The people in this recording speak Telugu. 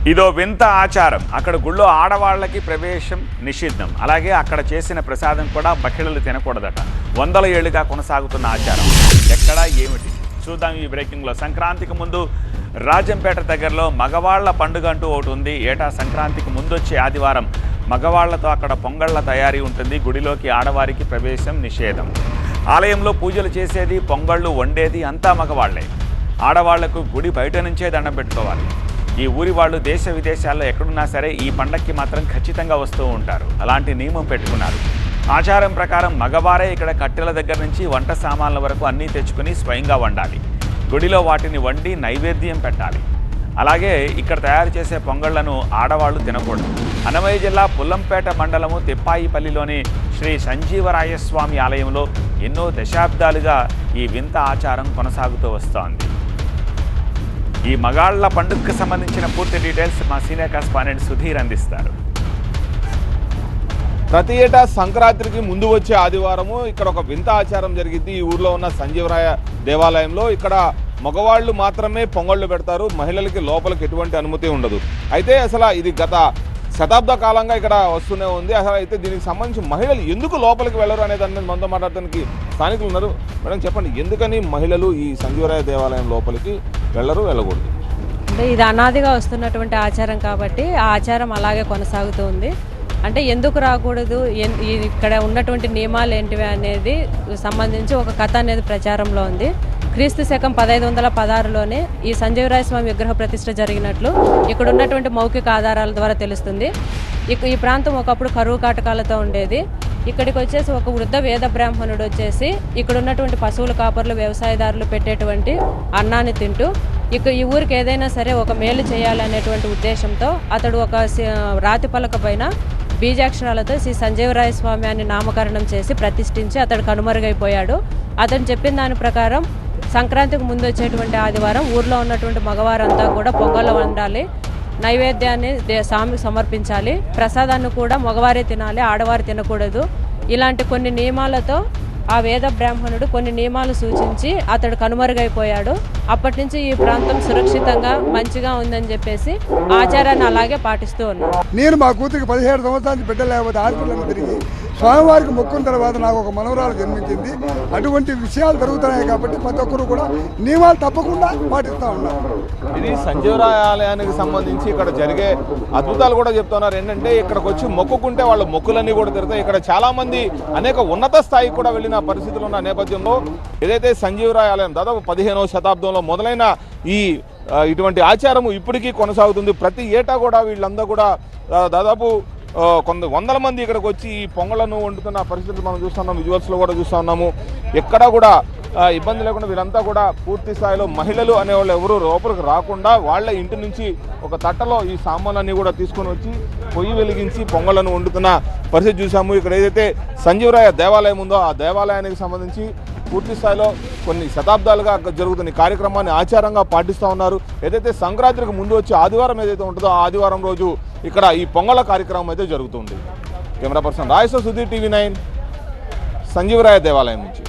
ఇదో వింత ఆచారం. అక్కడ గుళ్ళో ఆడవాళ్ళకి ప్రవేశం నిషిద్ధం. అలాగే అక్కడ చేసిన ప్రసాదం కూడా మహిళలు తినకూడదట. వందల ఏళ్లుగా కొనసాగుతున్న ఆచారం. ఎక్కడా ఏమిటి చూద్దాం ఈ బ్రేకింగ్లో. సంక్రాంతికి ముందు రాజంపేట దగ్గరలో మగవాళ్ల పండుగ అంటూ ఒకటి ఉంది. ఏటా సంక్రాంతికి ముందొచ్చే ఆదివారం మగవాళ్లతో అక్కడ పొంగళ్ల తయారీ ఉంటుంది. గుడిలోకి ఆడవారికి ప్రవేశం నిషేధం. ఆలయంలో పూజలు చేసేది, పొంగళ్ళు వండేది అంతా మగవాళ్లే. ఆడవాళ్లకు గుడి బయట నుంచే దండం పెట్టుకోవాలి. ఈ ఊరి వాళ్ళు దేశ విదేశాల్లో ఎక్కడున్నా సరే ఈ పండక్కి మాత్రం ఖచ్చితంగా వస్తూ ఉంటారు. అలాంటి నియమం పెట్టుకున్నారు. ఆచారం ప్రకారం మగవారే ఇక్కడ కట్టెల దగ్గర నుంచి వంట సామాన్ల వరకు అన్నీ తెచ్చుకుని స్వయంగా వండాలి. గుడిలో వాటిని వండి నైవేద్యం పెట్టాలి. అలాగే ఇక్కడ తయారు చేసే పొంగళ్లను ఆడవాళ్లు తినకూడదు. అన్నమయ్య జిల్లా పుల్లంపేట మండలము తిప్పాయిపల్లిలోని శ్రీ సంజీవరాయస్వామి ఆలయంలో ఎన్నో దశాబ్దాలుగా ఈ వింత ఆచారం కొనసాగుతూ వస్తోంది. ఈ మగాళ్ల పండుగకు సంబంధించిన పూర్తి డీటెయిల్స్ మా సీనియర్ కరెస్పాండెంట్ సుధీర్ అందిస్తారు. ప్రతి ఏటా సంక్రాంతికి ముందు వచ్చే ఆదివారము ఇక్కడ ఒక వింత ఆచారం జరిగింది. ఈ ఊర్లో ఉన్న సంజీవరాయ దేవాలయంలో ఇక్కడ మగవాళ్ళు మాత్రమే పొంగళ్ళు పెడతారు. మహిళలకి లోపలికి ఎటువంటి అనుమతి ఉండదు. అయితే అసలు ఇది గత శతాబ్ద కాలంగా ఇక్కడ వస్తూనే ఉంది. అసలు అయితే దీనికి సంబంధించి మహిళలు ఎందుకు లోపలికి వెళ్ళరు అనే దాని మీద మనతో మాట్లాడటానికి స్థానికులు ఉన్నారు. మేడం చెప్పండి, ఎందుకని మహిళలు ఈ సంజీవరాయ దేవాలయం లోపలికి వెళ్ళకూడదు? అంటే ఇది అనాదిగా వస్తున్నటువంటి ఆచారం కాబట్టి ఆ ఆచారం అలాగే కొనసాగుతూ ఉంది. అంటే ఎందుకు రాకూడదు, ఇక్కడ ఉన్నటువంటి నియమాలు ఏంటివి అనేది సంబంధించి ఒక కథ అనేది ప్రచారంలో ఉంది. క్రీస్తు శకం 1516లోనే ఈ సంజీవరాయ స్వామి విగ్రహ ప్రతిష్ఠ జరిగినట్లు ఇక్కడ ఉన్నటువంటి మౌఖిక ఆధారాల ద్వారా తెలుస్తుంది. ఈ ప్రాంతం ఒకప్పుడు కరువు కాటకాలతో ఉండేది. ఇక్కడికి వచ్చేసి ఒక వృద్ధ వేద బ్రాహ్మణుడు వచ్చేసి ఇక్కడ ఉన్నటువంటి పశువుల కాపర్లు, వ్యవసాయదారులు పెట్టేటువంటి అన్నాన్ని తింటూ ఈ ఊరికి ఏదైనా సరే ఒక మేలు చేయాలనేటువంటి ఉద్దేశంతో అతడు ఒక రాతి పలక పైన బీజాక్షరాలతో శ్రీ సంజీవరాయ స్వామి అని నామకరణం చేసి ప్రతిష్ఠించి అతడు కనుమరుగైపోయాడు. అతను చెప్పిన దాని ప్రకారం సంక్రాంతికి ముందు వచ్చేటువంటి ఆదివారం ఊర్లో ఉన్నటువంటి మగవారంతా కూడా పొంగళ్ళు వండాలి, నైవేద్యాన్ని స్వామికి సమర్పించాలి, ప్రసాదాన్ని కూడా మగవారే తినాలి, ఆడవారు తినకూడదు. ఇలాంటి కొన్ని నియమాలతో ఆ వేద బ్రాహ్మణుడు కొన్ని నియమాలు సూచించి అతడు కనుమరుగైపోయాడు. అప్పటి నుంచి ఈ ప్రాంతం సురక్షితంగా మంచిగా ఉందని చెప్పేసి ఆచారాన్ని అలాగే పాటిస్తూ ఉన్నాడు. నేను మా కూతురికి 17 సంవత్సరాలు బిడ్డ లేకపోతే హాస్పిటల్ని తిరిగి స్వామివారికి మొక్కున్న తర్వాత నాకు ఒక మనవరాలు జన్మించింది. అటువంటి విషయాలు జరుగుతున్నాయి కాబట్టి ప్రతి ఒక్కరు కూడా నియమాలు తప్పకుండా పాటిస్తూ ఉన్నారు. ఇది సంజీవరాయ ఆలయానికి సంబంధించి ఇక్కడ జరిగే అద్భుతాలు కూడా చెప్తున్నారు. ఏంటంటే ఇక్కడికి వచ్చి మొక్కుకుంటే వాళ్ళ మొక్కులన్నీ కూడా తిరుగుతాయి. ఇక్కడ చాలా మంది అనేక ఉన్నత స్థాయికి కూడా వెళ్ళిన పరిస్థితులు ఉన్న నేపథ్యంలో ఏదైతే సంజీవరాయ ఆలయం దాదాపు 15వ శతాబ్దంలో మొదలైన ఇటువంటి ఆచారము ఇప్పటికీ కొనసాగుతుంది. ప్రతి ఏటా కూడా వీళ్ళందరూ కూడా దాదాపు కొంత వందల మంది ఇక్కడికి వచ్చి ఈ పొంగలను వండుతున్న పరిస్థితులు మనం చూస్తున్నాం. విజువల్స్లో కూడా చూస్తూ ఉన్నాము. ఎక్కడా కూడా ఇబ్బంది లేకుండా వీరంతా కూడా పూర్తి స్థాయిలో మహిళలు అనేవాళ్ళు ఎవరు లోపలికి రాకుండా వాళ్ళ ఇంటి నుంచి ఒక తట్టలో ఈ సామాన్లన్నీ కూడా తీసుకొని వచ్చి పొయ్యి వెలిగించి పొంగలను వండుతున్న పరిస్థితి చూసాము. ఇక్కడ ఏదైతే సంజీవరాయ దేవాలయం ఉందో ఆ దేవాలయానికి సంబంధించి పూర్తి స్థాయిలో కొన్ని శతాబ్దాలుగా జరుగుతున్న కార్యక్రమాన్ని ఆచారంగా పాటిస్తూ ఉన్నారు. ఏదైతే సంక్రాంతికి ముందు వచ్చే ఆదివారం ఏదైతే ఉంటుందో ఆ ఆదివారం రోజు ఇక్కడ ఈ పొంగళ కార్యక్రమం అయితే జరుగుతుంది. Camera person Rayasa Sudheer, TV9, Sanjeevaraya దేవాలయం నుంచి.